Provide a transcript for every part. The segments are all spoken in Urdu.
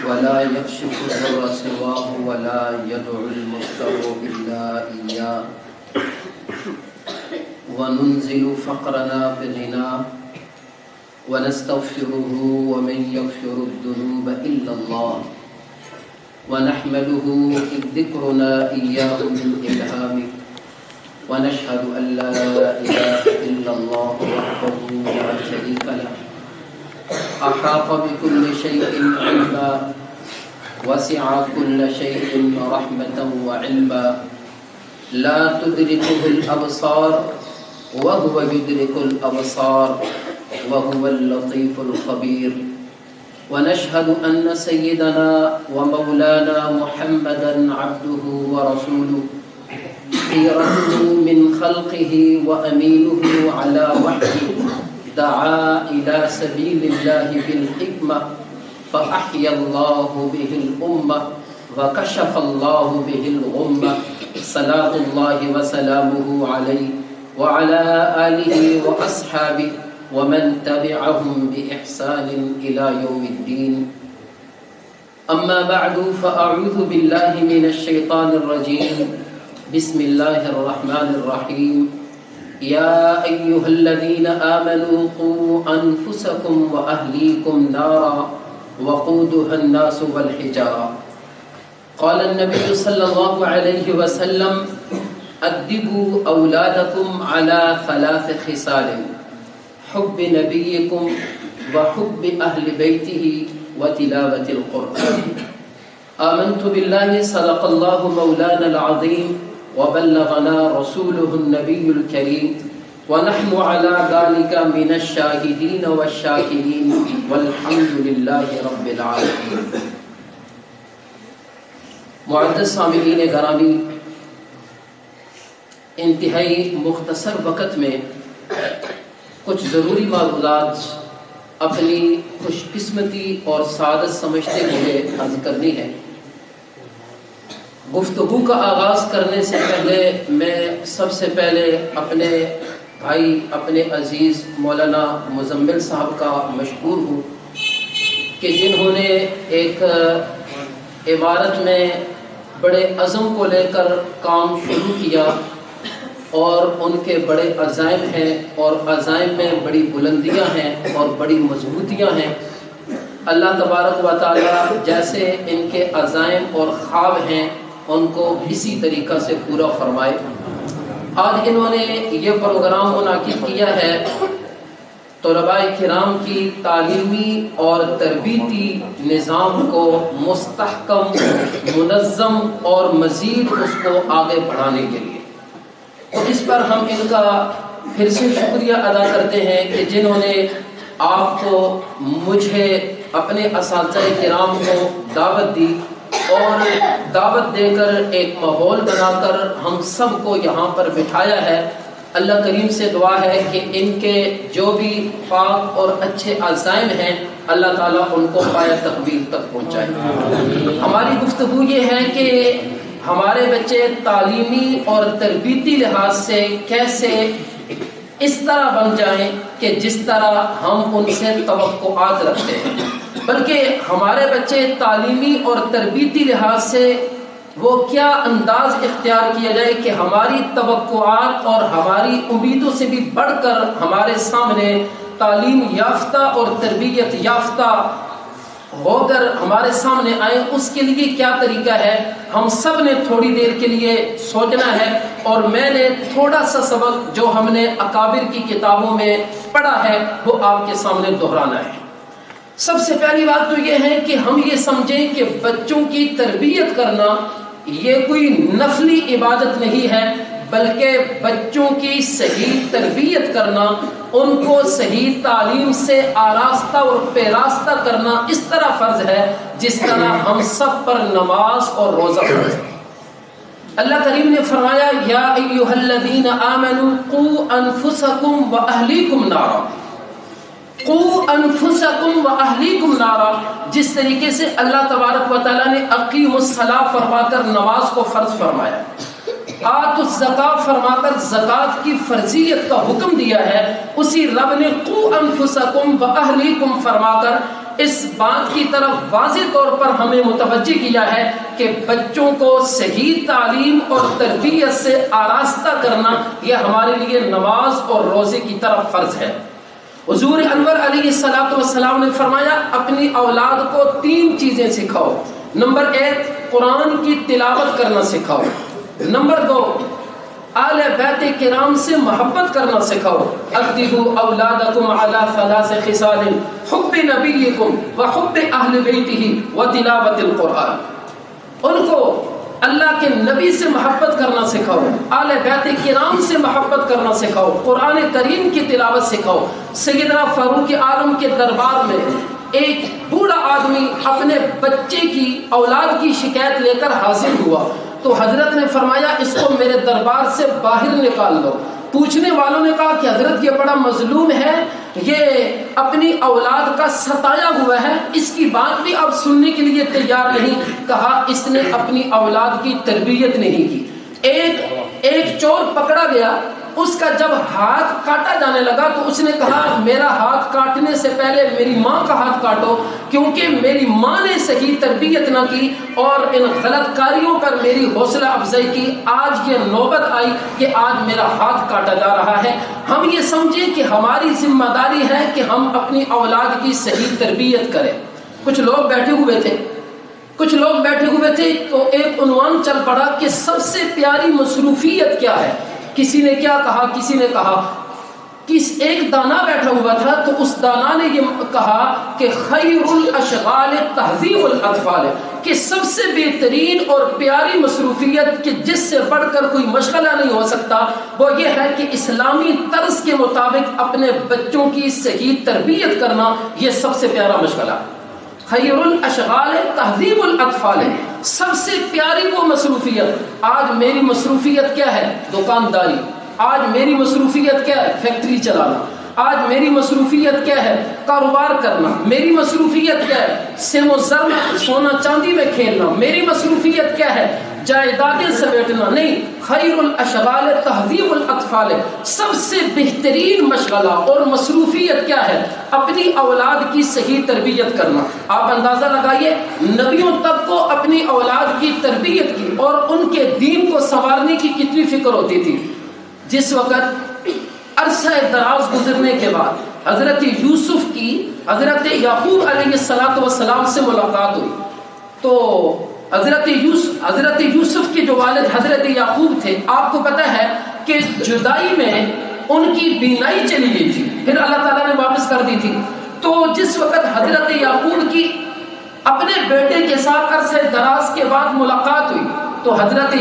ولا يكشف الضر سواه ولا يدعو المضطر إلا إياه وننزل فقرنا بغناه ونستغفره ومن يغفر الذنوب إلا الله ونحمده إذ ذكرنا إياه من إلهامه ونشهد أن لا إله إلا الله وحده لا شريك له أحاط بكل شيء علما وسع كل شيء رحمة وعلما لا تدركه الأبصار وهو يدرك الأبصار وهو اللطيف الخبير ونشهد أن سيدنا ومولانا محمدا عبده ورسوله خيرته من خلقه وأمينه على وحيه دعا إلى سبيل الله بالحكمة فأحيا الله به الأمة وكشف الله به الغمة صلاة الله وسلامه عليه وعلى آله وأصحابه ومن تبعهم بإحسان إلى يوم الدين أما بعد فأعوذ بالله من الشيطان الرجيم بسم الله الرحمن الرحيم يا أيها الذين آمنوا قوا أنفسكم وأهليكم نارا وقودها الناس والحجارة قال النبي صلى الله عليه وسلم أدبوا أولادكم على 3 خصال حب نبيكم وحب أهل بيته وتلاوة القرآن آمنت بالله صدق الله مولانا العظيم وبلغنا رسوله النبي الكريم ونحن على ذلك من الشاهدين والشاكرين والحمد لله رب العالمين. معزز سامعین گرامی، انتہائی مختصر وقت میں کچھ ضروری معلومات اپنی خوش قسمتی اور سعادت سمجھتے ہوئے عرض کرنی ہے. گفتگو کا آغاز کرنے سے پہلے میں سب سے پہلے اپنے بھائی اپنے عزیز مولانا مزمل صاحب کا مشکور ہوں کہ جنہوں نے ایک عبارت میں بڑے عزم کو لے کر کام شروع کیا اور ان کے بڑے عزائم ہیں اور عزائم میں بڑی بلندیاں ہیں اور بڑی مضبوطیاں ہیں. اللہ تبارک و تعالی جیسے ان کے عزائم اور خواب ہیں ان کو اسی طریقہ سے پورا فرمائے. آج انہوں نے یہ پروگرام منعقد کیا ہے طلباء کرام کی تعلیمی اور تربیتی نظام کو مستحکم، منظم اور مزید اس کو آگے بڑھانے کے لیے. تو اس پر ہم ان کا پھر سے شکریہ ادا کرتے ہیں کہ جنہوں نے آپ کو، مجھے، اپنے اساتذہ کرام کو دعوت دی اور دعوت دے کر ایک ماحول بنا کر ہم سب کو یہاں پر بٹھایا ہے. اللہ کریم سے دعا ہے کہ ان کے جو بھی پاک اور اچھے عزائم ہیں اللہ تعالیٰ ان کو پایہ تقبیل تک پہنچائے. ہماری گفتگو یہ ہے کہ ہمارے بچے تعلیمی اور تربیتی لحاظ سے کیسے اس طرح بن جائیں کہ جس طرح ہم ان سے توقعات رکھتے ہیں، بلکہ ہمارے بچے تعلیمی اور تربیتی لحاظ سے وہ کیا انداز اختیار کیا جائے کہ ہماری توقعات اور ہماری امیدوں سے بھی بڑھ کر ہمارے سامنے تعلیم یافتہ اور تربیت یافتہ ہو کر ہمارے سامنے آئیں. اس کے لیے کیا طریقہ ہے ہم سب نے تھوڑی دیر کے لیے سوچنا ہے اور میں نے تھوڑا سا سبق جو ہم نے اکابر کی کتابوں میں پڑھا ہے وہ آپ کے سامنے دہرانا ہے. سب سے پہلی بات تو یہ ہے کہ ہم یہ سمجھیں کہ بچوں کی تربیت کرنا یہ کوئی نفلی عبادت نہیں ہے، بلکہ بچوں کی صحیح تربیت کرنا، ان کو صحیح تعلیم سے آراستہ اور پیراستہ کرنا اس طرح فرض ہے جس طرح ہم سب پر نماز اور روزہ فرض ہے. اللہ کریم نے فرمایا یا ایھا الذین آمنوا قوا انفسکم واہلیکم نارا. قوا انفسکم واہلیکم نارا، جس طریقے سے اللہ تبارک و تعالیٰ نے اقیموا الصلاۃ فرما کر نماز کو فرض فرمایا، آتوا الزکاۃ فرما کر زکوٰۃ کی فرضیت کا حکم دیا ہے، اسی رب نے قوا انفسکم واہلیکم فرما کر اس بات کی طرف واضح طور پر ہمیں متوجہ کیا ہے کہ بچوں کو صحیح تعلیم اور تربیت سے آراستہ کرنا یہ ہمارے لیے نماز اور روزے کی طرف فرض ہے۔ حضور انور علیہ السلام نے فرمایا اپنی اولاد کو 3 چیزیں سکھاؤ۔ نمبر 1 قرآن کی تلاوت کرنا سکھاؤ۔ نمبر 2 آل بیت کرام سے محبت کرنا سکھاؤ۔ ادبوا اولادکم علی 3 خصال حب نبیکم وحب اہل بیتہ وتلاوت القرآن۔ ان کو اللہ کے نبی سے محبت کرنا سکھاؤ، آل بیت کرام سے محبت کرنا سکھاؤ، قرآن کریم کی تلاوت سکھاؤ۔ سیدنا فاروق عالم کے دربار میں ایک بوڑھا آدمی اپنے بچے کی اولاد کی شکایت لے کر حاضر ہوا تو حضرت نے فرمایا اس کو میرے دربار سے باہر نکال دو۔ پوچھنے والوں نے کہا کہ حضرت یہ بڑا مظلوم ہے، یہ اپنی اولاد کا ستایا ہوا ہے، اس کی بات بھی اب سننے کے لیے تیار نہیں۔ کہا اس نے اپنی اولاد کی تربیت نہیں کی۔ ایک چور پکڑا گیا، اس کا جب ہاتھ کاٹا جانے لگا تو اس نے کہا میرا ہاتھ کاٹنے سے پہلے میری ماں کا ہاتھ کاٹو، کیونکہ میری ماں نے صحیح تربیت نہ کی اور ان غلط کاریوں پر میری حوصلہ افزائی کی۔ آج یہ نوبت آئی کہ آج میرا ہاتھ کاٹا جا رہا ہے۔ ہم یہ سمجھیں کہ ہماری ذمہ داری ہے کہ ہم اپنی اولاد کی صحیح تربیت کریں۔ کچھ لوگ بیٹھے ہوئے تھے تو ایک عنوان چل پڑا کہ سب سے پیاری مصروفیت کیا ہے۔ کسی نے کیا کہا، کسی نے کہا کہ ایک دانا بیٹھا ہوا تھا تو اس دانا نے یہ کہا کہ خیر الاشغال تہذیب الاطفال، کہ سب سے بہترین اور پیاری مصروفیت کہ جس سے بڑھ کر کوئی مشغلہ نہیں ہو سکتا وہ یہ ہے کہ اسلامی طرز کے مطابق اپنے بچوں کی صحیح تربیت کرنا، یہ سب سے پیارا مشغلہ۔ خیر الاشغال تہذیب الاطفال، سب سے پیاری وہ مصروفیت۔ آج میری مصروفیت کیا ہے؟ دکانداری۔ آج میری مصروفیت کیا ہے؟ فیکٹری چلانا۔ آج میری مصروفیت کیا ہے؟ کاروبار کرنا۔ میری مصروفیت کیا ہے؟ سیم و زر میں، سونا چاندی میں کھیلنا۔ میری مصروفیت کیا ہے؟ جائیدادیں سمیٹنا نہیں۔ خیر الاشغال تہذیب الاطفال، سب سے بہترین مشغلہ اور مصروفیت کیا ہے؟ اپنی اولاد کی صحیح تربیت کرنا۔ آپ اندازہ لگائیے نبیوں تک کو اپنی اولاد کی تربیت کی اور ان کے دین کو سنوارنے کی کتنی فکر ہوتی تھی۔ جس وقت عرصہ دراز گزرنے کے بعد حضرت یوسف کی حضرت یعقوب علیہ السلام سے ملاقات ہوئی تو حضرت یوسف کے جو والد حضرت یعقوب تھے، آپ کو پتہ ہے کہ جدائی میں ان کی بینائی چلی گئی تھی، پھر اللہ تعالیٰ نے واپس کر دی تھی۔ تو جس وقت حضرت یعقوب کی اپنے بیٹے کے ساتھ عرصہ دراز کے بعد ملاقات ہوئی تو حضرت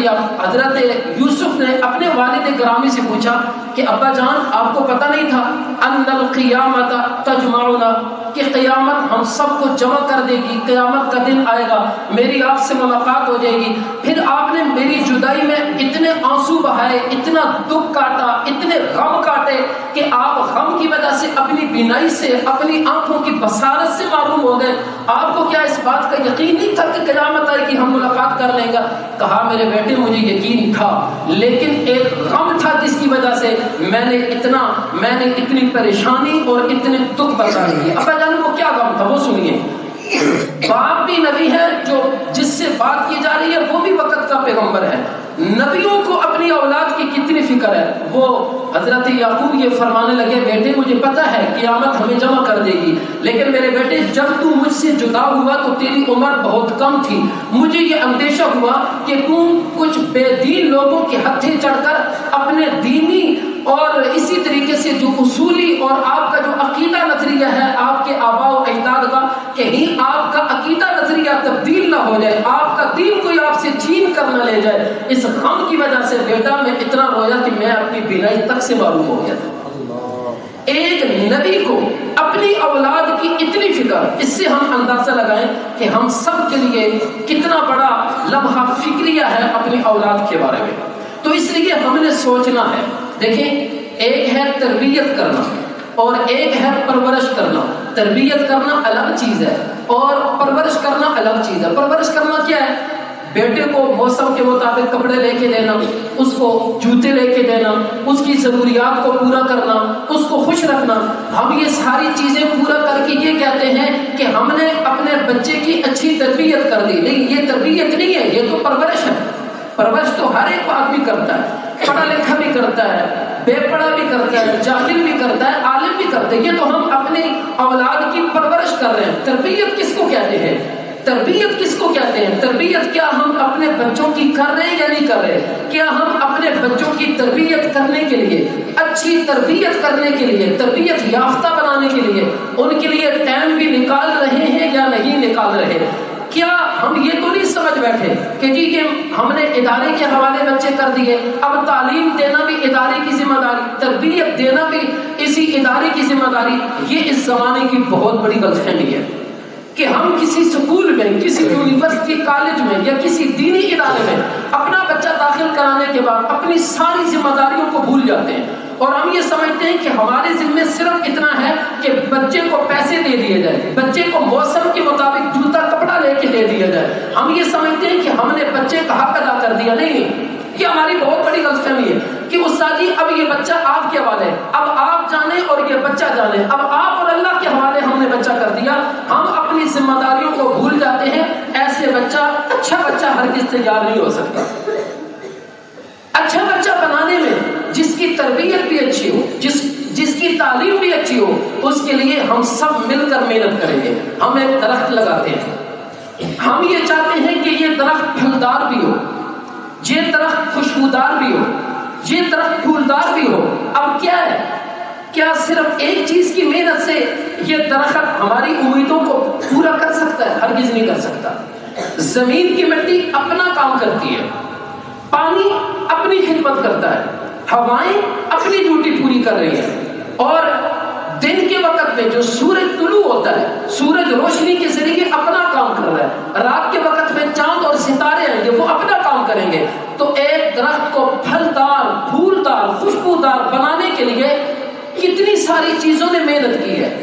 یوسف نے اپنے والد گرامی سے پوچھا کہ ابا جان آپ کو پتہ نہیں تھا ان القیامت تجمعنا، کہ قیامت ہم سب کو جمع کر دے گی، قیامت کا دن آئے گا، میری آپ سے ملاقات ہو جائے گی۔ پھر آپ نے میری جدائی میں اتنے آنسو بہائے، اتنا دکھ کاٹا، اتنے غم کاٹے کہ آپ غم کی وجہ سے اپنی بینائی سے، اپنی آنکھوں کی بصارت سے معروم ہو گئے۔ آپ کو کیا اس بات کا یقین نہیں تھا کہ قیامت آئے گی، ہم ملاقات کر لیں گا؟ کہا میرے بیٹے مجھے یقین تھا، لیکن ایک غم تھا جس کی وجہ سے میں نے اتنی پریشانی اور اتنے دکھ برداشت کیے۔ ابا جان کو کیا غم تھا وہ سنیے۔ باپ بھی نبی ہے، جو جس سے بات کی جا رہی ہے وہ بھی وقت کا پیغمبر ہے۔ نبیوں کو اپنی اولاد کی کتنی فکر ہے۔ وہ حضرت یعقوب یہ فرمانے لگے بیٹے مجھے پتہ ہے قیامت ہمیں جمع کر دے گی، لیکن میرے بیٹے جب تو مجھ سے جدا ہوا تو تیری عمر بہت کم تھی، مجھے یہ اندیشہ ہوا کہ تم کچھ بے دین لوگوں کے ہتھے چڑھ کر اپنے دینی اور اسی طریقے سے جو اصولی اور آپ کا جو عقیدہ نظریہ ہے آپ کے آباء و اجداد کا، کہیں آپ کا عقیدہ نظریہ تبدیل نہ ہو جائے، آپ کا دین کوئی آپ سے چھین کر نہ لے جائے۔ اس غم کی وجہ سے بیٹا میں اتنا رویا کہ میں اپنی بینائی تک سے معروم ہو گیا تھا۔ ایک نبی کو اپنی اولاد کی اتنی فکر، اس سے ہم اندازہ لگائیں کہ ہم سب کے لیے کتنا بڑا لمحہ فکریہ ہے اپنی اولاد کے بارے میں۔ تو اس لیے ہم نے سوچنا ہے، دیکھیں ایک ہے تربیت کرنا اور ایک ہے پرورش کرنا۔ تربیت کرنا الگ چیز ہے اور پرورش کرنا الگ چیز ہے۔ پرورش کرنا کیا ہے؟ بیٹے کو موسم کے مطابق کپڑے لے کے دینا، اس کو جوتے لے کے دینا، اس کی ضروریات کو پورا کرنا، اس کو خوش رکھنا، ہم یہ ساری چیزیں پورا کر کے یہ کہتے ہیں کہ ہم نے اپنے بچے کی اچھی تربیت کر دی. نہیں، یہ تربیت نہیں ہے، یہ تو پرورش ہے. پرورش تو ہر ایک آدمی کرتا ہے، پڑھا لکھا بھی کرتا ہے، بے پڑھا بھی کرتا ہے، جاہل بھی کرتا ہے، عالم بھی کرتا ہے. یہ تو ہم اپنی اولاد کی پرورش کر رہے ہیں. تربیت کس کو کہتے ہیں؟ تربیت کس کو کہتے ہیں؟ تربیت کیا ہم اپنے بچوں کی کر رہے ہیں یا نہیں کر رہے؟ کیا ہم اپنے بچوں کی تربیت کرنے کے لیے، اچھی تربیت کرنے کے لیے، تربیت یافتہ بنانے کے لیے ان کے لیے ٹائم بھی نکال رہے ہیں یا نہیں نکال رہے؟ کیا ہم یہ تو نہیں سمجھ بیٹھے کہ جی یہ ہم نے ادارے کے حوالے بچے کر دیے، اب تعلیم دینا بھی ادارے کی ذمہ داری، تربیت دینا بھی اسی ادارے کی ذمہ داری؟ یہ اس زمانے کی بہت بڑی غلط فہمی ہے کہ ہم کسی سکول میں، کسی یونیورسٹی، کالج میں یا کسی دینی ادارے میں اپنا بچہ داخل کرانے کے بعد اپنی ساری ذمہ داریوں کو بھول جاتے ہیں، اور ہم یہ سمجھتے ہیں کہ ہمارے ذمہ صرف اتنا ہے کہ بچے کو پیسے دے دیے جائے، بچے کو موسم کے مطابق جوتا کپڑا لے کے دے دیا جائے. ہم یہ سمجھتے ہیں کہ ہم نے بچے کا حق ادا کر دیا. نہیں، یہ ہماری بہت بڑی غلط فہمی ہے کہ استاد جی اب یہ بچہ آپ کے حوالے، اب آپ جانیں اور یہ بچہ جانے، اب آپ اور اللہ کے حوالے ہم نے بچہ کر دیا. ہم اپنی ذمہ داریوں کو بھول جاتے ہیں. ایسے بچہ، اچھا بچہ ہرگز تیار نہیں ہو سکتا. اچھا بچہ بنانے میں جس کی تربیت بھی اچھی ہو، جس کی تعلیم بھی اچھی ہو، اس کے لیے ہم سب مل کر محنت کریں گے. ہم ایک درخت لگاتے ہیں، ہم یہ چاہتے ہیں کہ یہ درخت پھلدار بھی ہو، یہ درخت خوشبودار بھی ہو، یہ درخت پھولدار بھی ہو. اب کیا ہے، کیا صرف ایک چیز کی محنت سے یہ درخت ہماری امیدوں کو پورا کر سکتا ہے؟ ہرگز نہیں کر سکتا. زمین کی مٹی اپنا کام کرتی ہے، پانی اپنی خدمت کرتا ہے، ہوائیں اپنی ڈیوٹی پوری کر رہی ہیں، اور دن کے وقت میں جو سورج طلوع ہوتا ہے، سورج روشنی کے ذریعے اپنا کام کر رہا ہے، رات کے وقت میں چاند اور ستارے آئیں گے، وہ اپنا کام کریں گے. تو ایک درخت کو پھلدار، پھولدار، خوشبودار بنانے کے لیے کتنی ساری چیزوں نے محنت کی ہے.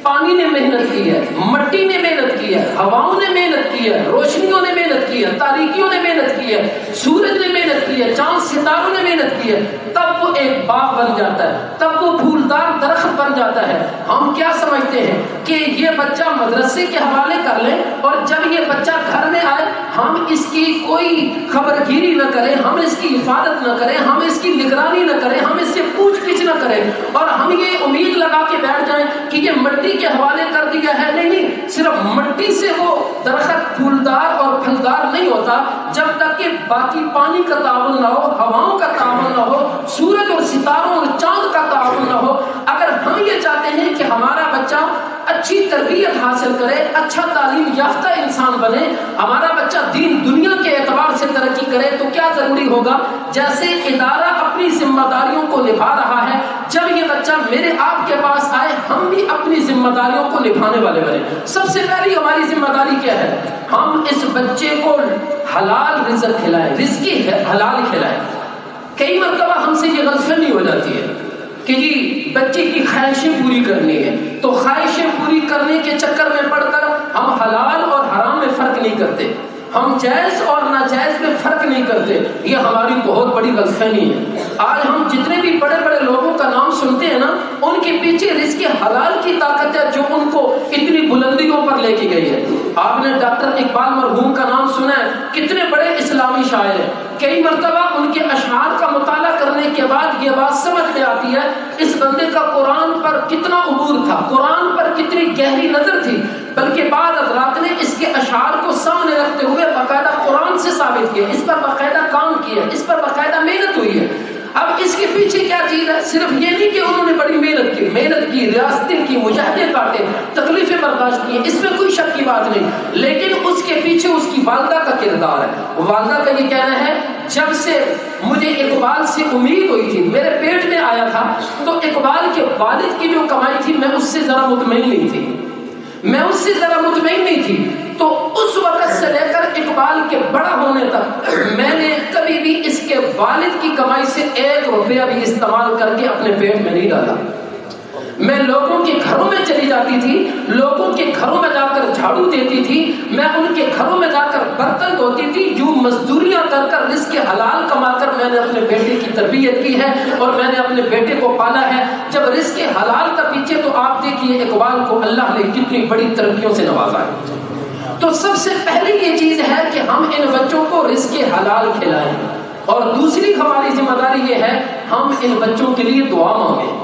پانی نے محنت کی ہے، مٹی نے محنت کی ہے، ہواؤں نے محنت کی ہے، روشنیوں نے محنت کی ہے، تاریکیوں نے محنت کی ہے، سورج نے محنت کی ہے، چاند ستاروں نے محنت کی ہے. تب وہ ایک باغ بن جاتا ہے، تب وہ پھولدار درخت بن جاتا ہے. ہم کیا سمجھتے ہیں کہ یہ بچہ مدرسے کے حوالے کر لیں، اور جب یہ بچہ گھر میں آئے ہم اس کی کوئی خبر گیری نہ کریں، ہم اس کی حفاظت نہ کریں، ہم اس کی نگرانی نہ کریں، ہم اس سے پوچھ گچھ نہ کریں، اور ہم یہ امید لگا کے بیٹھ جائیں کہ یہ مٹی کے حوالے کر دیا ہے. نہیں، صرف مٹی سے وہ درخت پھولدار اور پھلدار نہیں ہوتا جب تک کہ باقی پانی کا تعاون نہ ہو، ہواؤں کا تعاون نہ ہو، سورج اور ستاروں اور چاند کا تعاون نہ ہو. اگر ہم یہ چاہتے ہیں کہ ہمارا بچہ اچھی تربیت حاصل کرے، اچھا تعلیم یافتہ انسان بنے، ہمارا بچہ دین دنیا کے اعتبار سے ترقی کرے، تو کیا ضروری ہوگا؟ جیسے ادارہ اپنی ذمہ داریوں کو نبھا رہا ہے، جب یہ بچہ میرے آپ کے پاس آئے ہم بھی اپنی ذمہ داریوں کو نبھانے والے بنے. سب سے پہلی ہماری ذمہ داری کیا ہے؟ ہم اس بچے کو حلال رزق کھلائیں، رزق حلال کھلائیں. کئی مرتبہ ہم سے یہ غلط فہمی ہو جاتی ہے کہ جی بچے کی خواہشیں پوری کرنی ہے، تو خواہشیں پوری کرنے کے چکر میں پڑ کر ہم حلال اور حرام میں فرق نہیں کرتے، ہم جائز اور ناجائز میں فرق نہیں کرتے. یہ ہماری بہت بڑی غلط فہمی ہے. آج ہم جتنے بھی بڑے بڑے لوگوں کا نام سنتے ہیں نا، ان کے پیچھے رزق حلال کی طاقت ہے جو ان کو اتنی بلندیوں پر لے کے گئی ہے. آپ نے ڈاکٹر اقبال مرحوم کا نام سنا ہے، کتنے بڑے اسلامی شاعر ہیں. کئی مرتبہ ان کے اشعار کا مطالعہ کرنے کے بعد یہ بات سمجھ میں آتی ہے اس بندے کا قرآن پر کتنا عبور تھا، قرآن پر کتنی گہری نظر تھی. بلکہ بعض حضرات نے اس کے اشعار کو سامنے رکھتے ہوئے باقاعدہ قرآن سے ثابت کیا، اس پر باقاعدہ کام کیا، اس پر باقاعدہ محنت ہوئی ہے. اب اس کے پیچھے کیا چیز ہے؟ صرف یہ نہیں کہ انہوں نے بڑی محنت کی، ریاستیں کی، مجاہدے کاٹے، تکلیفیں برداشت کی، اس میں کوئی شک کی بات نہیں، لیکن اس کے پیچھے اس کی والدہ کا کردار ہے. والدہ کا یہ کہنا ہے جب سے مجھے اقبال سے امید ہوئی تھی، میرے پیٹ میں آیا تھا، تو اقبال کے والد کی جو کمائی تھی میں اس سے ذرا مطمئن نہیں تھی، تو اس وقت سے لے کر اقبال کے بڑا ہونے تک میں نے کبھی بھی اس کے والد کی کمائی سے 1 روپیہ بھی استعمال کر کے اپنے پیٹ میں نہیں ڈالا. میں لوگوں کے گھروں میں چلی جاتی تھی، لوگوں کے گھروں میں جا کر جھاڑو دیتی تھی، میں ان کے گھروں میں جا کر برتن دھوتی تھی، جو مزدوریاں کر کر رزق حلال کما کر میں نے اپنے بیٹے کی تربیت کی ہے اور میں نے اپنے بیٹے کو پالا ہے۔ جب رزق حلال کا پیچھے، تو آپ دیکھیے اقبال کو اللہ نے کتنی بڑی ترقیوں سے نوازا ہے۔ تو سب سے پہلے یہ چیز ہے کہ ہم ان بچوں کو رزق حلال کھلائیں، اور دوسری ہماری ذمہ داری یہ ہے ہم ان بچوں کے لیے دعا مانگیں۔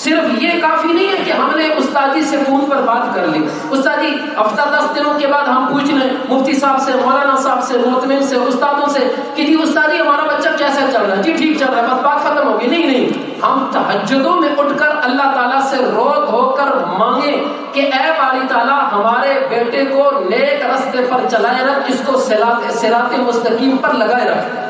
صرف یہ کافی نہیں ہے کہ ہم نے استاد جی سے فون پر بات کر لی، استاد جی ہفتہ 10 دنوں کے بعد ہم پوچھ لیں مفتی صاحب سے، مولانا صاحب سے، معتمد سے، استادوں سے کہ جی استاد جی ہمارا بچہ کیسا چل رہا ہے، جی ٹھیک چل رہا ہے، بس بات ختم ہوگی۔ نہیں، ہم تہجدوں میں اٹھ کر اللہ تعالیٰ سے رو دھو کر مانگیں کہ اے باری تعالیٰ ہمارے بیٹے کو نیک رستے پر چلائے رکھ، اس کو صراط مستقیم پر لگائے رکھ۔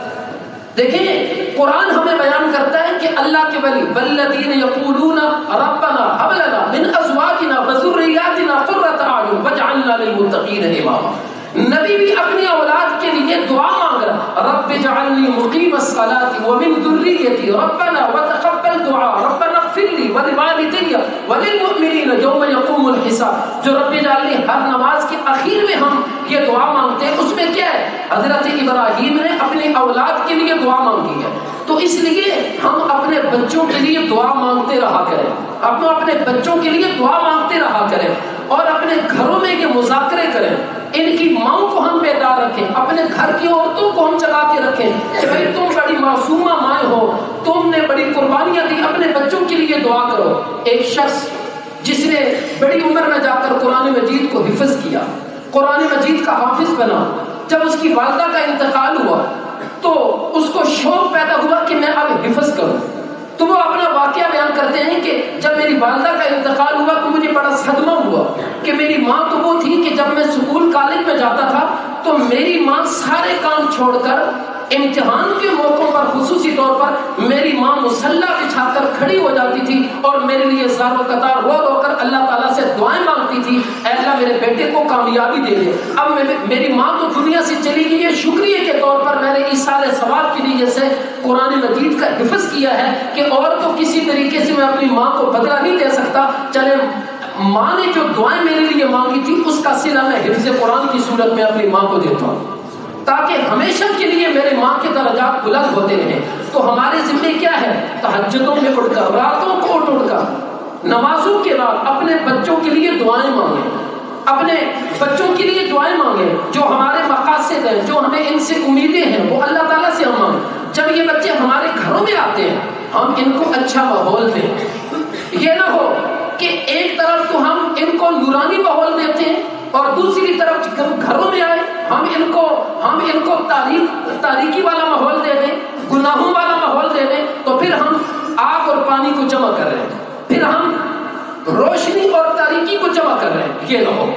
دیکھیں قرآن ہمیں بیان کرتا ہے کہ اللہ کے ولی والذین یقولون ربنا هب لنا من ازواجنا وذریاتنا قرۃ اعین واجعلنا للمتقین اماما۔ نبی بھی اپنی اولاد کے لیے دعا مانگ رہا، رب اجعلنی مقیم الصلاۃ ومن ذریتی ربنا وتقبل دعاء ربنا اغفر لی ولوالدی وللمؤمنین یوم یقوم الحساب۔ جو رب اجعلنی ہر نماز کے اخیر میں ہم یہ دعا مانگتے ہیں، اس میں کیا ہے؟ حضرت ابراہیم نے اپنی اولاد کے لیے دعا مانگی ہے۔ تو اس لیے ہم اپنے بچوں کے لیے دعا مانگتے رہا کریں، اپنے بچوں کے لیے دعا مانگتے رہا کریں، اور اپنے گھروں میں یہ مذاکرے کریں، ان کی ماں کو ہم بیدار رکھیں، اپنے گھر کی عورتوں کو ہم جگا کے رکھیں کہ بھائی تم بڑی معصومہ مائیں ہو، تم نے بڑی قربانیاں دی، اپنے بچوں کے لیے دعا کرو۔ ایک شخص جس نے بڑی عمر میں جا کر قرآن مجید کو حفظ کیا، قرآن مجید کا حافظ بنا، جب اس کی والدہ کا انتقال ہوا تو اس کو شوق پیدا ہوا کہ میں اب حفظ کروں۔ تو وہ اپنا واقعہ بیان کرتے ہیں کہ جب میری والدہ کا انتقال ہوا تو مجھے بڑا صدمہ ہوا کہ میری ماں تو وہ تھی کہ جب میں سکول کالج میں جاتا تھا تو میری ماں سارے کام چھوڑ کر امتحان کے موقعوں پر، خصوصی طور پر میری ماں مصلی بچھا کر کھڑی ہو جاتی تھی اور میرے لیے زار و قطار رو رو کر اللہ تعالیٰ سے دعائیں مانگتی تھی، اے اللہ میرے بیٹے کو کامیابی دے دے۔ اب میری ماں تو دنیا سے چلی گئی ہے، شکریہ کے طور پر میں نے ایصال ثواب کی نیت سے قرآن مجید کا حفظ کیا ہے کہ اور تو کسی طریقے سے میں اپنی ماں کو بدلہ نہیں دے سکتا، چلے ماں نے جو دعائیں میرے لیے مانگی تھی اس کا صلہ میں حفظ قرآن کی صورت میں اپنی ماں کو دیتا ہوں تاکہ ہمیشہ کے لیے میرے ماں کے درجات بلند ہوتے رہیں۔ تو ہمارے ذمہ کیا ہے؟ تہجدوں میں اٹھ کر، راتوں کو اٹھ کر، نمازوں کے بعد اپنے بچوں کے لیے دعائیں مانگیں، اپنے بچوں کے لیے دعائیں مانگیں، جو ہمارے مقاصد ہیں، جو ہمیں ان سے امیدیں ہیں وہ اللہ تعالیٰ سے ہم مانگیں۔ جب یہ بچے ہمارے گھروں میں آتے ہیں ہم ان کو اچھا ماحول دیں، یہ نہ ہو کہ ایک طرف تو ہم ان کو نورانی ماحول دیتے ہیں اور دوسری طرف گھروں میں آئے ہم ان کو تاریکی والا ماحول دے دیں، گناہوں والا ماحول دے دیں، تو پھر ہم آگ اور پانی کو جمع کر رہے ہیں، پھر ہم روشنی اور تاریکی کو جمع کر رہے ہیں۔ یہ نہ ہو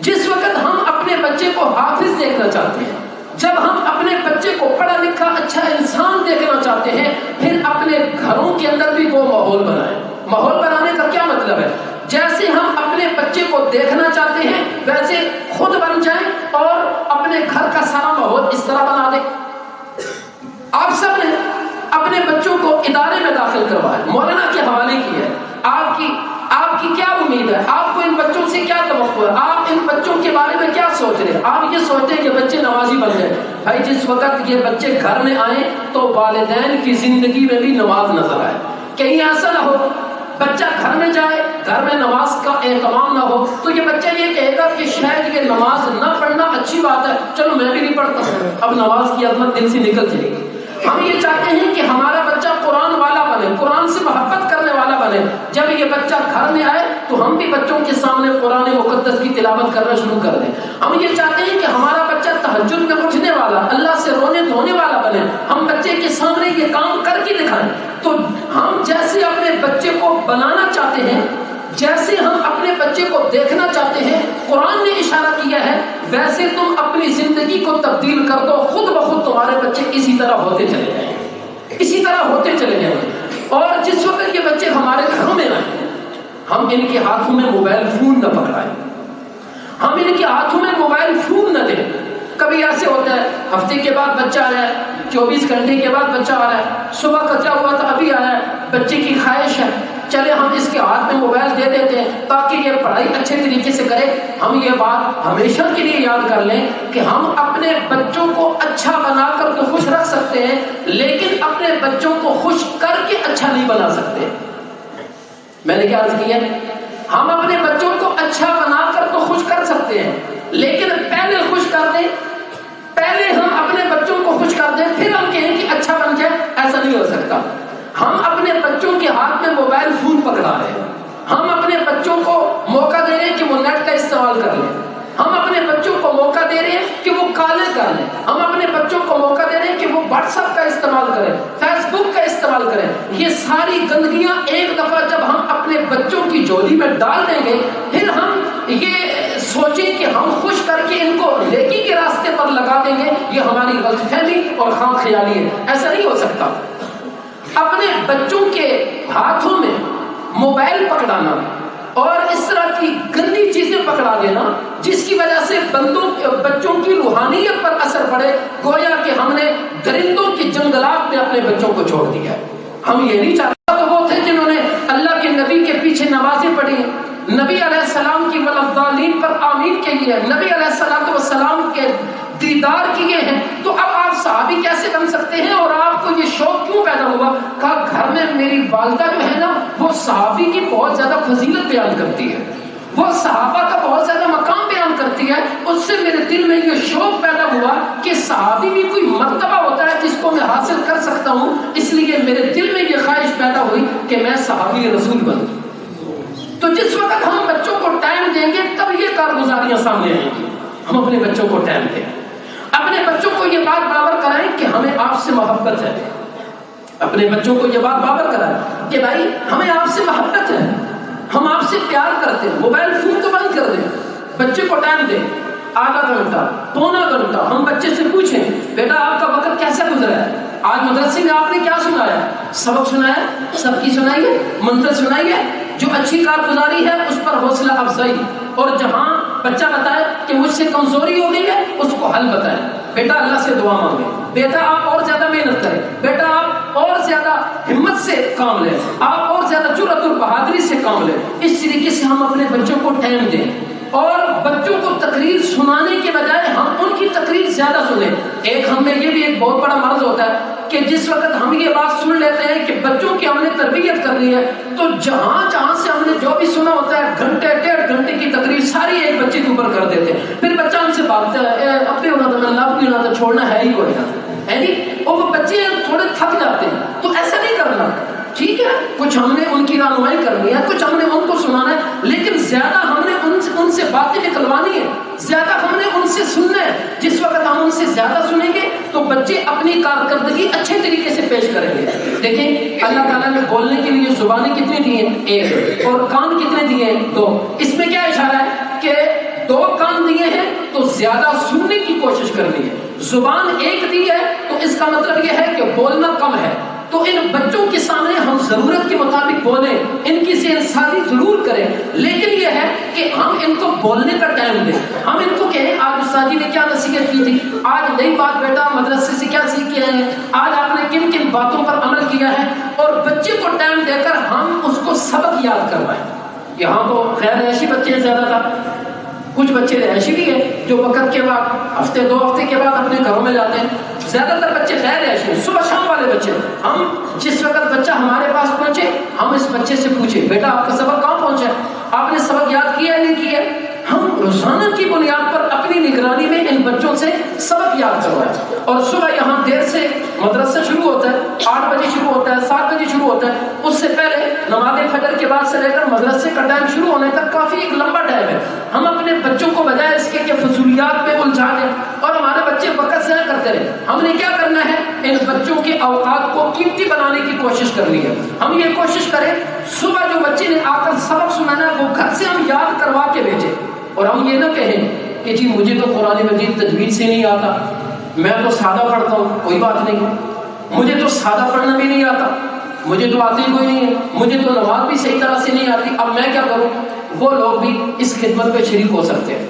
جس وقت ہم اپنے بچے کو حافظ دیکھنا چاہتے ہیں، جب ہم اپنے بچے کو پڑھا لکھا اچھا انسان دیکھنا چاہتے ہیں، پھر اپنے گھروں کے اندر بھی وہ ماحول بنائیں۔ ماحول بنانے کا کیا مطلب ہے؟ جیسے ہم اپنے بچے کو دیکھنا چاہتے ہیں ویسے خود بن جائیں اور اپنے گھر کا سارا ماحول اس طرح بنا دیں۔ آپ سب نے اپنے بچوں کو ادارے میں داخل کروائے، مولانا کے حوالے کی ہے، آپ کی کیا امید ہے؟ آپ کو ان بچوں سے کیا توقع ہے؟ آپ ان بچوں کے بارے میں کیا سوچ رہے ہیں؟ آپ یہ سوچتے ہیں کہ بچے نمازی بن جائیں۔ بھائی جس وقت یہ بچے گھر میں آئیں تو والدین کی زندگی میں بھی نماز نظر آئے۔ کہیں ایسا نہ ہو بچہ گھر میں جائے، گھر میں نماز کا اہتمام نہ ہو تو یہ بچہ یہ کہے گا کہ شاید یہ نماز نہ پڑھنا اچھی بات ہے، چلو میں بھی نہیں پڑھتا، اب نماز کی عظمت دل سے نکل جائے گی۔ ہم یہ چاہتے ہیں کہ ہمارا بچہ قرآن والا بنے، قرآن سے محبت کرنے والا بنے۔ جب یہ بچہ گھر میں آئے تو ہم بھی بچوں کے سامنے قرآن مقدس کی تلاوت کرنا شروع کر دیں۔ ہم یہ چاہتے ہیں کہ ہمارا بچہ تہجد میں اٹھنے والا، اللہ سے رونے دھونے والا بنے، ہم بچے کے سامنے یہ کام کر کے دکھائیں۔ تو ہم جیسے اپنے بچے کو بنانا چاہتے ہیں، جیسے ہم اپنے بچے کو دیکھنا چاہتے ہیں، قرآن نے اشارہ کیا ہے ویسے تم اپنی زندگی کو تبدیل کر دو، خود بخود تمہارے بچے اسی طرح ہوتے چلے جائیں گے، اسی طرح ہوتے چلے جائیں گے۔ اور جس وقت یہ بچے ہمارے گھروں میں آئیں ہم ان کے ہاتھوں میں موبائل فون نہ پکڑائیں، ہم ان کے ہاتھوں میں موبائل فون نہ دیں۔ کبھی ایسے ہوتا ہے ہفتے کے بعد بچہ آ رہا ہے، 24 گھنٹے کے بعد بچہ آ رہا ہے، صبح کا کیا ہوا تھا ابھی آیا ہے، بچے کی خواہش ہے چلے ہم اس کے ہاتھ میں موبائل دے دیتے ہیں تاکہ یہ پڑھائی اچھے طریقے سے کرے. ہم یہ بات ہمیشہ کے لیے یاد کر لیں کہ ہم اپنے بچوں کو اچھا بنا کر تو خوش رکھ سکتے ہیں لیکن اپنے بچوں کو خوش کر کے اچھا نہیں بنا سکتے. میں نے کیا عرض کیا؟ ہم اپنے بچوں کو اچھا بنا کر تو خوش کر سکتے ہیں لیکن پہلے خوش کر دیں، پہلے ہم اپنے بچوں کو خوش کر دیں پھر ہم کہیں کہ اچھا بن جائے، ایسا نہیں ہو سکتا. ہم اپنے بچوں کے ہاتھ میں موبائل فون پکڑا رہے ہیں، ہم اپنے بچوں کو موقع دے رہے ہیں کہ وہ نیٹ کا استعمال کر لیں، ہم اپنے بچوں کو موقع دے رہے ہیں کہ وہ کالیں کر لیں، ہم اپنے بچوں کو موقع دے رہے ہیں کہ وہ واٹس ایپ کا استعمال کریں، فیس بک کا استعمال کریں. یہ ساری گندگیاں ایک دفعہ جب ہم اپنے بچوں کی جھولی میں ڈال دیں گے پھر ہم یہ سوچیں کہ ہم خوش کر کے ان کو نیکی کے راستے پر لگا دیں گے، یہ ہماری غلط فہمی اور خام خیالی ہے. ایسا نہیں ہو سکتا. اپنے بچوں کے ہاتھوں میں موبائل پکڑانا اور اس طرح کی گندی چیزیں پکڑا دینا جس کی وجہ سے بچوں کی روحانیت پر اثر پڑے، گویا کہ ہم نے درندوں کے جنگلات میں اپنے بچوں کو چھوڑ دیا ہے. ہم یہ نہیں چاہتے. تو وہ تھے جنہوں نے اللہ کے نبی کے پیچھے نمازیں پڑھی، نبی علیہ السلام کی والضالین پر آمین کہی ہے، نبی علیہ السلام کے دیدار کیے ہیں. تو اب آپ صحابی کیسے بن سکتے ہیں اور آپ کو یہ شوق کیوں پیدا ہوا؟ کہا گھر میں میری والدہ جو ہے نا وہ صحابی کی بہت زیادہ فضیلت بیان کرتی ہے، وہ صحابہ کا بہت زیادہ مقام بیان کرتی ہے. اس سے میرے دل میں یہ شوق پیدا ہوا کہ صحابی بھی کوئی مرتبہ ہوتا ہے جس کو میں حاصل کر سکتا ہوں، اس لیے میرے دل میں یہ خواہش پیدا ہوئی کہ میں صحابی رسول بنوں. تو جس وقت ہم بچوں کو ٹائم دیں گے تب یہ کارگزاریاں سامنے آئیں گی. ہم اپنے بچوں کو ٹائم دیں، اپنے بچوں کو یہ بات برابر کرائیں کہ ہمیں آپ سے محبت ہے. اپنے بچوں کو یہ بات برابر کرائیں کہ بھائی ہمیں آپ سے محبت ہے، ہم آپ سے پیار کرتے ہیں. موبائل فون تو بند کر دیں، بچے کو ٹائم دیں، آدھا گھنٹہ پونا گھنٹہ. ہم بچے سے پوچھیں بیٹا آپ کا وقت کیسا گزرا ہے، آج مدرسے میں آپ نے کیا سنایا، سبق سنایا، سب کی سنائیے، منتر سنائیے. جو اچھی کارگزاری ہے اس پر حوصلہ افزائی، اور جہاں بچہ بتائے کہ مجھ سے کمزوری ہو گئی ہے اس کو حل بتائیں. بیٹا اللہ سے دعا مانگے، بیٹا آپ اور زیادہ محنت کریں، بیٹا آپ اور زیادہ ہمت سے کام لیں، آپ اور زیادہ جرأت اور بہادری سے کام لیں. اس طریقے سے ہم اپنے بچوں کو ٹائم دیں اور بچوں کو تقریر سنانے کے بجائے ہم ان کی تقریر زیادہ سنیں. ایک ہم میں یہ بھی ایک بہت بڑا مرض ہوتا ہے کہ جس وقت ہم یہ بات سن لیتے ہیں کہ بچوں کی ہم نے تربیت کرنی ہے تو جہاں سے ہم نے جو بھی سنا ہوتا ہے گھنٹے ڈیڑھ گھنٹے کی تقریر ساری ایک بچے کے اوپر کر دیتے ہیں. پھر بچہ ہم سے بھاگتا ہے اب بھی ہونا تھا، اب بھی ہونا تھا، چھوڑنا ہے ہی کوئی نہ ہے نہیں. اور وہ بچے تھوڑے تھک جاتے ہیں. تو ایسا نہیں کرنا. ٹھیک ہے کچھ ہم نے ان کی رہنمائی کرنی ہے، کچھ ہم نے ان کو سنانا ہے، لیکن زیادہ ہم نے ان سے باتیں نکلوانی ہے، زیادہ ہم نے ان سے سننا ہے. جس وقت ہم ان سے زیادہ سنیں گے تو بچے اپنی کارکردگی اچھے طریقے سے پیش کریں گے. دیکھیں اللہ تعالیٰ نے بولنے کے لیے زبانیں کتنی دی ہیں؟ ایک. اور کان کتنے دیے ہیں؟ دو. اس میں کیا اشارہ ہے کہ دو کان دیے ہیں تو زیادہ سننے کی کوشش کرنی ہے. زبان ایک دی ہے تو اس کا مطلب یہ ہے کہ بولنا کم ہے. تو ان بچوں کے سامنے ہم ضرورت کے مطابق بولیں، ان کی ذہن سازی ضرور کریں، لیکن یہ ہے کہ ہم ان کو بولنے کا ٹائم دیں. ہم ان کو کہیں آج استاد جی نے کیا نصیحت کی تھی، آج نئی بات بیٹا مدرسے سے کیا سیکھ کے آئے ہیں، آج آپ نے کن کن باتوں پر عمل کیا ہے، اور بچے کو ٹائم دے کر ہم اس کو سبق یاد کروائیں. یہاں تو خیر رہائشی بچے زیادہ تھا، کچھ بچے رہائشی بھی ہیں جو وقت کے بعد ہفتے دو ہفتے کے بعد اپنے گھروں میں جاتے ہیں. زیادہ تر بچے غیر رہائشی ہیں، صبح شام والے بچے. ہم جس وقت بچہ ہمارے پاس پہنچے ہم اس بچے سے پوچھیں بیٹا آپ کا سبق کہاں پہنچا ہے، آپ نے سبق یاد کیا ہے نہیں کیا. ہم روزانہ کی بنیاد پر اپنی نگرانی میں ان بچوں سے سبق یاد کروائیں. اور صبح یہاں دیر سے مدرسہ شروع ہوتا ہے، 8 بجے شروع ہوتا ہے، 7 بجے شروع ہوتا ہے. اس سے پہلے نماز فجر کے بعد سے لے کر مدرسے کا ٹائم شروع ہونے تک کافی ایک لمبا ٹائم ہے. ہم اپنے بچوں کو بجائے اس کے کہ فضولیات میں الجھا دیں اور ہمارے بچے وقت ضائع کرتے رہے، ہم نے کیا کرنا ہے ان بچوں کے اوقات کو قیمتی بنانے کی کوشش کرنی ہے. ہم یہ کوشش کریں صبح جو بچے نے آ کر سبق سنانا ہے وہ گھر سے ہم یاد کروا کے بھیجیں. اور ہم یہ نہ کہیں کہ جی مجھے تو قرآن مجید تجوید سے نہیں آتا، میں تو سادہ پڑھتا ہوں. کوئی بات نہیں، مجھے تو سادہ پڑھنا بھی نہیں آتا، مجھے تو آتی کوئی نہیں ہے، مجھے تو نماز بھی صحیح طرح سے نہیں آتی، اب میں کیا کروں. وہ لوگ بھی اس خدمت پہ شریک ہو سکتے ہیں.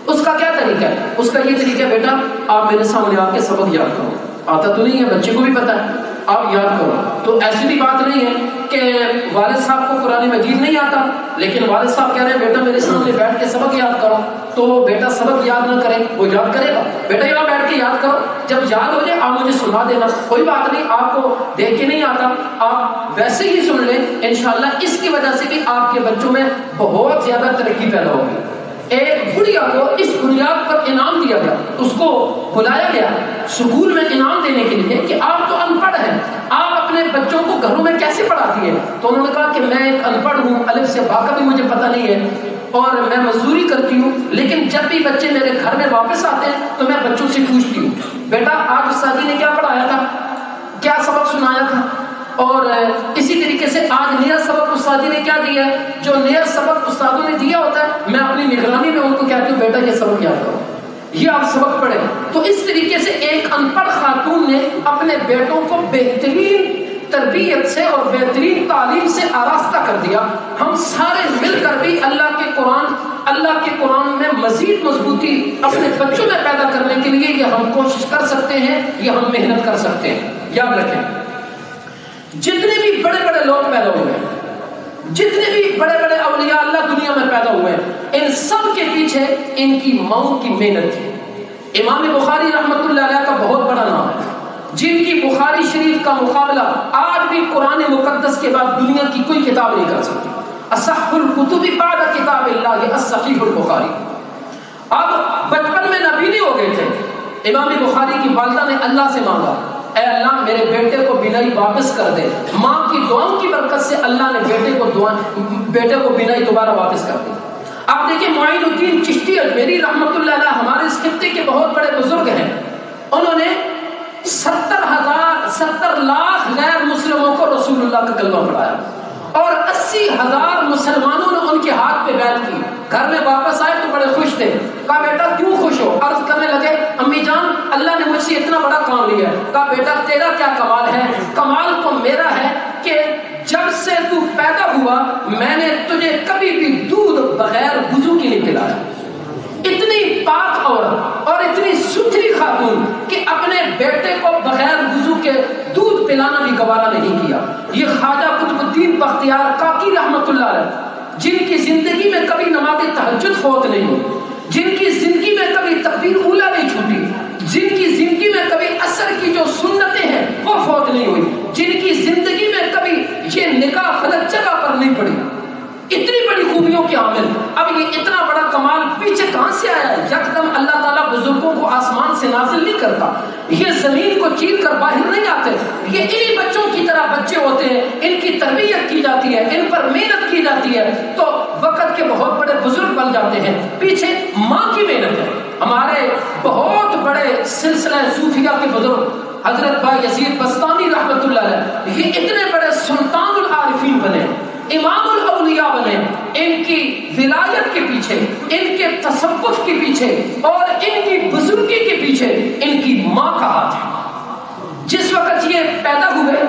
اس کا کیا طریقہ ہے؟ اس کا یہ طریقہ ہے بیٹا آپ میرے سامنے آ کے سبق یاد کرو. آتا تو نہیں ہے، بچے کو بھی پتا ہے، آپ یاد کرو. تو ایسی بھی بات نہیں ہے کہ والد صاحب کو قرآن مجید نہیں آتا لیکن والد صاحب کہہ رہے ہیں بیٹا میرے سامنے بیٹھ کے سبق یاد کرو، تو بیٹا سبق یاد نہ کرے، وہ یاد کرے گا. بیٹا یہاں بیٹھ کے یاد کرو، جب یاد ہو جائے آپ مجھے سنا دینا، کوئی بات نہیں. آپ کو دیکھ کے نہیں آتا، آپ ویسے ہی سن لیں انشاءاللہ. اس کی وجہ سے بھی آپ کے بچوں میں بہت زیادہ ترقی پیدا ہوگی. ایک گڑیا کو اس بنیاد پر انعام دیا گیا، اس کو بلایا گیا سکول میں انعام دینے کے لیے کہ آپ تو ان پڑھ ہیں، آپ اپنے بچوں کو گھروں میں کیسے پڑھاتی ہیں؟ تو انہوں نے کہا کہ میں ایک ان پڑھ ہوں، الف سے با کا بھی مجھے پتہ نہیں ہے اور میں مزدوری کرتی ہوں، لیکن جب بھی بچے میرے گھر میں واپس آتے ہیں تو میں بچوں سے پوچھتی ہوں بیٹا آج استاد جی نے کیا پڑھایا تھا، کیا سبق سنایا تھا، اور اسی طریقے سے آج نیا سبق استاد جی نے کیا دیا ہے. جو نیا سبق استادوں نے دیا ہوتا ہے میں اپنی نگرانی میں ان کو کہتی ہوں بیٹا یہ سبق یاد کرو، یہ آپ سبق پڑھیں. تو اس طریقے سے ایک ان پڑھ خاتون نے اپنے بیٹوں کو بہترین تربیت سے اور بہترین تعلیم سے آراستہ کر دیا. ہم سارے مل کر بھی اللہ کے قرآن میں مزید مضبوطی اپنے بچوں میں پیدا کرنے کے لیے یہ ہم کوشش کر سکتے ہیں، یہ ہم محنت کر سکتے ہیں. یاد رکھیں جتنے بھی بڑے بڑے لوگ پیدا ہوئے ہیں، جتنے بھی بڑے بڑے اولیاء اللہ دنیا میں پیدا ہوئے ہیں، ان سب کے پیچھے ان کی ماؤں کی محنت تھی. امام بخاری رحمۃ اللہ علیہ کا بہت بڑا نام ہے، جن کی بخاری شریف کا مقابلہ آج بھی قرآن مقدس کے بعد دنیا کی کوئی کتاب نہیں کر سکتی. اصح الکتب بعد کتاب اللہ الصحیح البخاری. اب بچپن میں نبی ہو گئے تھے، امام بخاری کی والدہ نے اللہ سے مانگا اے اللہ میرے بیٹے کو بینائی واپس کر دے. ماں کی دعاؤں کی برکت سے اللہ نے بیٹے کو بینائی دوبارہ واپس کر دی. آپ دیکھیں معین الدین چشتی اجمیری رحمۃ اللہ علیہ ہمارے اس خطے کے بہت بڑے بزرگ ہیں. انہوں نے 70 لاکھ غیر مسلموں کو رسول اللہ کا کلمہ پڑھایا اور 80,000 مسلمانوں نے ان کے ہاتھ پہ بیعت کی. گھر میں واپس آئے تو بڑے خوش تھے. کہا بیٹا کیوں خوش ہو؟ عرض کرنے لگے امی جان اللہ نے مجھ سے اتنا بڑا کام لیا ہے. کہا بیٹا تیرا کیا کمال ہے؟ کمال تو میرا ہے کہ جب سے تو پیدا ہوا میں نے تجھے کبھی بھی دودھ بغیر وضو کی نہیں پلایا. اتنی پاک عورت اور اتنی ستھری خاتون کہ اپنے بیٹے کو بغیر وضو کے دودھ پلانا بھی گوارا نہیں کیا. یہ خواجہ قطب الدین بختیار کاکی رحمت اللہ علیہ جن کی زندگی میں کبھی نماز تہجد فوت نہیں ہوئی، جن کی زندگی میں کبھی تکبیر اولیٰ نہیں چھوٹی، جن کی زندگی میں کبھی عصر کی جو سنتیں ہیں وہ فوت نہیں ہوئی، جن کی زندگی میں کبھی یہ نکاح غلط جگہ پر نہیں پڑی، اتنی بڑی خوبیوں کے حامل. اب یہ اتنا بڑا کمال پیچھے کہاں سے آیا ہے؟ یکدم اللہ تعالیٰ بزرگوں کو آسمان سے نازل نہیں کرتا، یہ زمین کو چیر کر باہر نہیں آتے. یہ انہی بچوں کی طرح بچے ہوتے ہیں، ان کی تربیت کی جاتی ہے، ان پر محنت کی جاتی ہے تو وقت کے بہت بڑے بزرگ بن جاتے ہیں. پیچھے ماں کی محنت ہے. ہمارے بہت بڑے سلسلہ صوفیہ کے بزرگ حضرت با یزید بستانی رحمت اللہ علیہ یہ اتنے بڑے سلطان العارفین بنے، امام الاولیاء بنے. ان کی ولایت کے پیچھے، ان کے تصوف کے پیچھے اور ان کی بزرگی کے پیچھے ان کی ماں کا ہاتھ ہے. جس وقت یہ پیدا ہوئے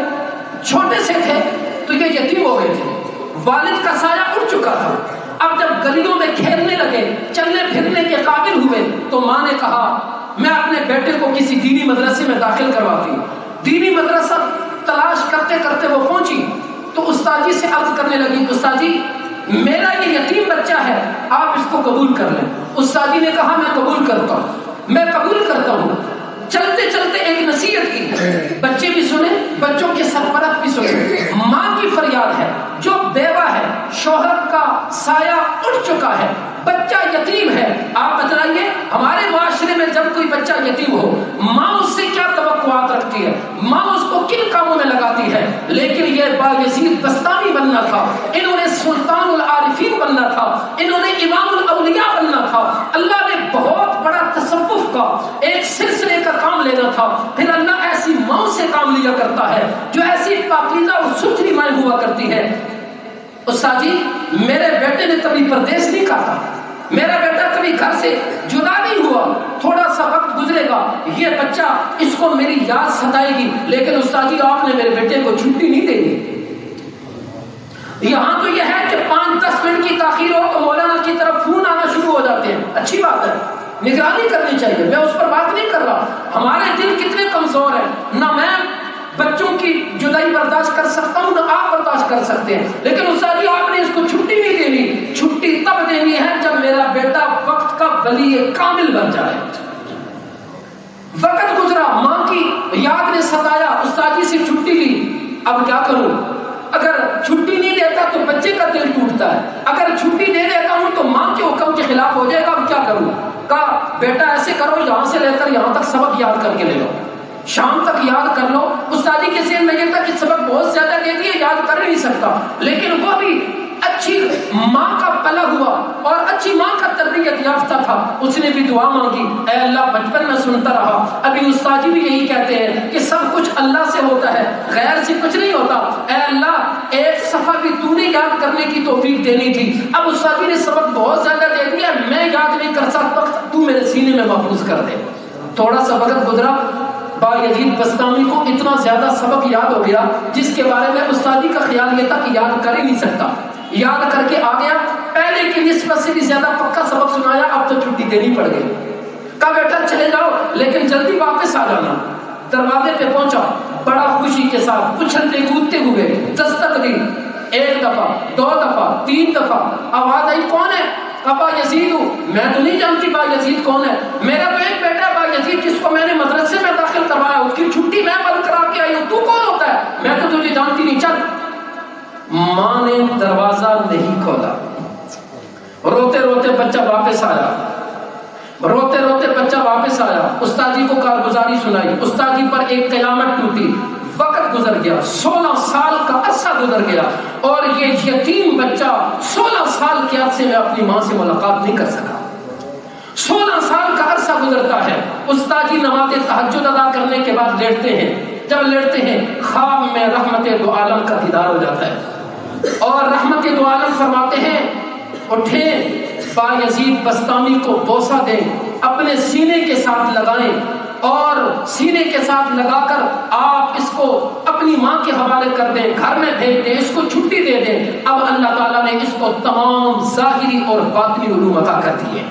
چھوٹے سے تھے تو یہ یتیم ہو گئے تھے، والد کا سایہ اٹھ چکا تھا. اب جب گلیوں میں کھیلنے لگے، چلنے پھرنے کے قابل ہوئے تو ماں نے کہا میں اپنے بیٹے کو کسی دینی مدرسے میں داخل کرواتی ہوں. دینی مدرسہ تلاش کرتے کرتے وہ پہنچی تو استاد جی سے عرض کرنے لگی استاد جی میرا یہ یتیم بچہ ہے، آپ اس کو قبول کر لیں. استاد جی نے کہا میں قبول کرتا ہوں، میں قبول کرتا ہوں. چلتے چلتے ایک نصیحت کی، بچے بھی سنیں، بچوں کے سرپرست بھی سنیں. ماں کی فریاد ہے جو بیوہ ہے، شوہر کا سایہ اٹھ چکا ہے، بچہ یتیم ہے. آپ بتلائیے ہمارے معاشرے میں جب کوئی بچہ یتیم ہو ماں اس سے کیا توقعات رکھتی ہے، ماں اس کو کن کاموں میں لگاتی ہے. لیکن یہ با یزید بستانی بننا تھا، انہوں نے سلطان العارفین بننا تھا، انہوں نے امام الاولیاء بننا تھا. اللہ نے بہت بڑا تصوف کا ایک سلسلے کا کام لینا تھا. پھر اللہ ایسی ماں سے کام لیا کرتا ہے جو ایسی پاکیزہ اور ستھری ماں ہوا کرتی ہے. استاد جی میرے بیٹے نے کبھی پردیس نہیں کاٹا، میرا بیٹا کبھی گھر سے جدا نہیں ہوا، تھوڑا سا وقت گزرے گا یہ بچہ اس کو میری یاد ستائے گی، لیکن استاد جی آپ نے میرے بیٹے کو چھٹی نہیں دے دی. یہاں تو یہ ہے کہ 5-10 منٹ کی تاخیر ہو تو مولانا کی طرف فون آنا شروع ہو جاتے ہیں. اچھی بات ہے، نگرانی کرنی چاہیے، میں اس پر بات نہیں کر رہا. ہمارے دل کتنے کمزور ہیں. نہ میں بچوں کی جدائی برداشت کر سکتا ہوں نہ آپ برداشت کر سکتے ہیں، لیکن استاد جی آپ نے اس کو چھٹی نہیں دینی، چھٹی تب دینی ہے جب میرا بیٹا وقت کا ولی کامل بن جائے۔ وقت گزرا، ماں کی یاد نے ستایا، استاد جی سے چھٹی لی، اب کیا کروں؟ اگر چھٹی نہیں دیتا تو بچے کا دل ٹوٹتا ہے، اگر چھٹی دے دیتا ہوں تو ماں کے حکم کے خلاف ہو جائے گا، اب کیا کروں؟ کہا بیٹا ایسے کرو، یہاں سے لے کر یہاں تک سبق یاد کر کے لے لو، شام تک یاد کر لو۔ استاد جی کے ذہن میں یہ تھا کہ سبق بہت زیادہ دے دیے، یاد کر نہیں سکتا، لیکن وہ بھی اچھی ماں کا پلا ہوا اور اچھی ماں کا تربیت یافتہ تھا، اس نے بھی دعا مانگی، اے اللہ بچپن میں سنتا رہا، ابھی استاد جی بھی یہی کہتے ہیں کہ سب کچھ اللہ سے ہوتا ہے، غیر سے کچھ نہیں ہوتا، اے اللہ ایک صفحہ بھی تو نے یاد کرنے کی توفیق دینی تھی، اب استاد جی نے سبق بہت زیادہ دے دیا، میں یاد نہیں کر سکتا، تو میرے سینے میں محفوظ کر دے۔ تھوڑا سا وقت گزرا، بایزید بسطامی کو اتنا زیادہ سبق یاد ہو گیا جس کے بارے میں استاد جی کا خیال یہ تھا کہ یاد کر ہی نہیں سکتا، یاد کر کے آ گیا، پہلے کی نسبت سے بھی زیادہ پکا سبق سنایا، اب تو چھٹی دینی پڑ گئی۔ کہا بیٹا چلے جاؤ لیکن جلدی واپس آ جانا۔ دروازے پہ پہنچا، بڑا خوشی کے ساتھ اچھلتے کودتے ہوئے دستک دی، ایک دفعہ، دو دفعہ، تین دفعہ، آواز آئی کون ہے؟ با یزید ہوں۔ میں تو نہیں جانتی با یزید کون ہے، میرا تو ایک بیٹا ہے با یزید جس کو میں نے مدرسے میں داخل کروایا، اس کی چھٹی میں بند کرا کے آئی ہوں، تو کون ہوتا ہے؟ میں تو تجھے جانتی نہیں، چل۔ ماں نے دروازہ نہیں کھولا، روتے روتے بچہ واپس آیا، روتے روتے بچہ واپس آیا، استاد جی کو کارگزاری سنائی، استاد جی پر ایک قیامت ٹوٹی، وقت گزر گیا، 16 سال کا عرصہ گزر گیا اور یہ یتیم بچہ 16 سال کے عرصے میں اپنی ماں سے ملاقات نہیں کر سکا۔ 16 سال کا عرصہ گزرتا ہے، استاد جی نماز تہجد ادا کرنے کے بعد لیٹتے ہیں، جب لیٹتے ہیں خواب میں رحمت دو عالم کا دیدار ہو جاتا ہے اور رحمت دو عالم فرماتے ہیں اٹھیں، بایزید بسطامی کو بوسہ دیں، اپنے سینے کے ساتھ لگائیں اور سینے کے ساتھ لگا کر آپ اس کو اپنی ماں کے حوالے کر دیں، گھر میں بھیج دیں، اس کو چھٹی دے دیں۔ اب اللہ تعالیٰ نے اس کو تمام ظاہری اور باطنی علوم عطا کر دیے۔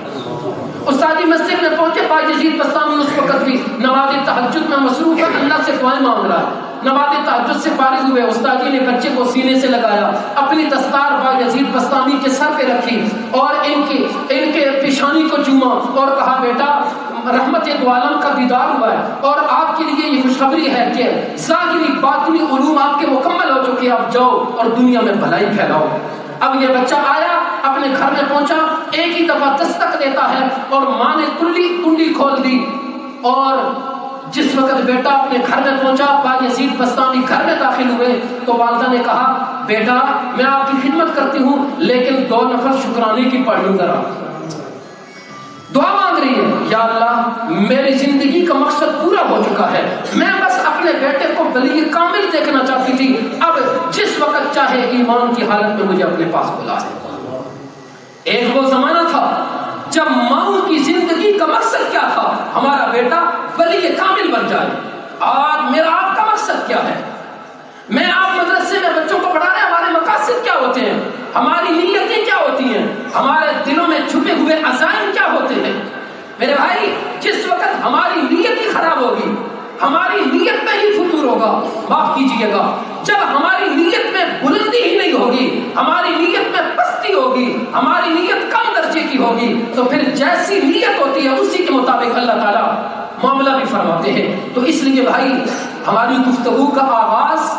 استاد جی مسجد میں پہنچے، بایزید بسطامی اس وقت بھی نماز تہجد میں مصروف ہے، اللہ سے دعائیں مانگ رہا ہے۔ نماز تہجد سے فارغ ہوئے، استاد جی نے بچے کو سینے سے لگایا، اپنی دستار بایزید بسطامی کے سر پہ رکھی اور ان کے پیشانی کو چوما اور کہا بیٹا رحمت دو عالم کا دیدار ہوا ہے اور آپ کے لیے یہ خوشخبری ہے کہ ظاہری باطنی علوم آپ کے مکمل ہو چکے، آپ جاؤ اور دنیا میں بھلائی پھیلاؤ۔ اب یہ بچہ آیا، اپنے گھر میں پہنچا، ایک ہی دفعہ دستک دیتا ہے اور ماں نے کنڈی کھول دی اور جس وقت بیٹا اپنے گھر میں پہنچا، بایزید بسطامی گھر میں داخل ہوئے تو والدہ نے کہا بیٹا میں آپ کی خدمت کرتی ہوں لیکن 2 نفل شکرانے کی پڑھ لوں ذرا۔ دعا مانگ رہی ہے، یا اللہ میری زندگی کا مقصد پورا ہو چکا ہے، میں بس اپنے بیٹے کو ولی کامل دیکھنا چاہتی تھی، اب جس وقت چاہے ایمان کی حالت میں مجھے اپنے پاس بلا ہے۔ ایک وہ زمانہ تھا جب ماؤں کی زندگی کا مقصد کیا تھا؟ ہمارا بیٹا ولی کامل بن جائے۔ آج میرا آپ کا مقصد کیا ہے؟ میں آپ مدرسے میں بچوں کو پڑھا رہے ہیں، ہمارے مقاصد کیا ہوتے ہیں؟ ہماری نیتیں کیا ہوتی ہیں؟ ہمارے دلوں میں چھپے ہوئے عزائم کیا ہوتے ہیں؟ میرے بھائی جس وقت ہماری نیت ہی خراب ہوگی، ہماری نیت میں ہی فتور ہوگا، معاف کیجئے گا، جب ہماری نیت میں بلندی ہی نہیں ہوگی، ہماری نیت میں پستی ہوگی، ہماری نیت کم درجے کی ہوگی، تو پھر جیسی نیت ہوتی ہے اسی کے مطابق اللہ تعالیٰ معاملہ بھی فرماتے ہیں۔ تو اس لیے بھائی ہماری گفتگو کا آغاز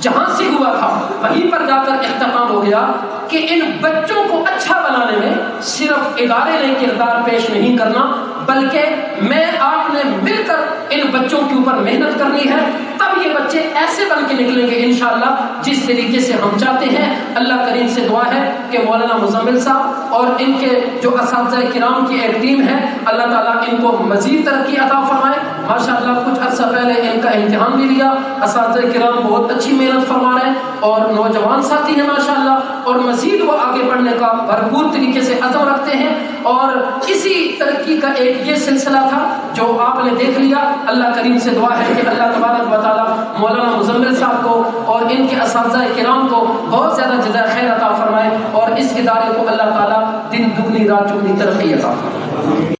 جہاں سے ہوا تھا وہیں پر جا کر اختتام ہو گیا کہ ان بچوں کو اچھا بنانے میں صرف ادارے نے کردار پیش نہیں کرنا، بلکہ میں آپ نے مل کر ان بچوں کے اوپر محنت کرنی ہے، تب یہ بچے ایسے بن کے نکلیں گے انشاءاللہ جس طریقے سے ہم چاہتے ہیں۔ اللہ کریم سے دعا ہے کہ مولانا مزمل صاحب اور ان کے جو اساتذہ کرام کی ایک ٹیم ہے، اللہ تعالیٰ ان کو مزید ترقی عطا فرمائے۔ ماشاءاللہ کچھ عرصہ پہلے ان کا امتحان بھی لیا، اساتذہ کرام بہت اچھی محنت فرما رہے ہیں اور نوجوان ساتھی ہیں ماشاءاللہ، اور مزید وہ آگے بڑھنے کا بھرپور طریقے سے عزم رکھتے ہیں، اور اسی ترقی کا ایک یہ سلسلہ تھا جو آپ نے دیکھ لیا۔ اللہ کریم سے دعا ہے کہ اللہ تبارک و تعالیٰ مولانا مزمل صاحب کو اور ان کے اساتذہ کرام کو بہت زیادہ جزائے خیر عطا فرمائے اور اس ادارے کو اللہ تعالیٰ دن دگنی رات چگنی ترقی عطا فرمائے۔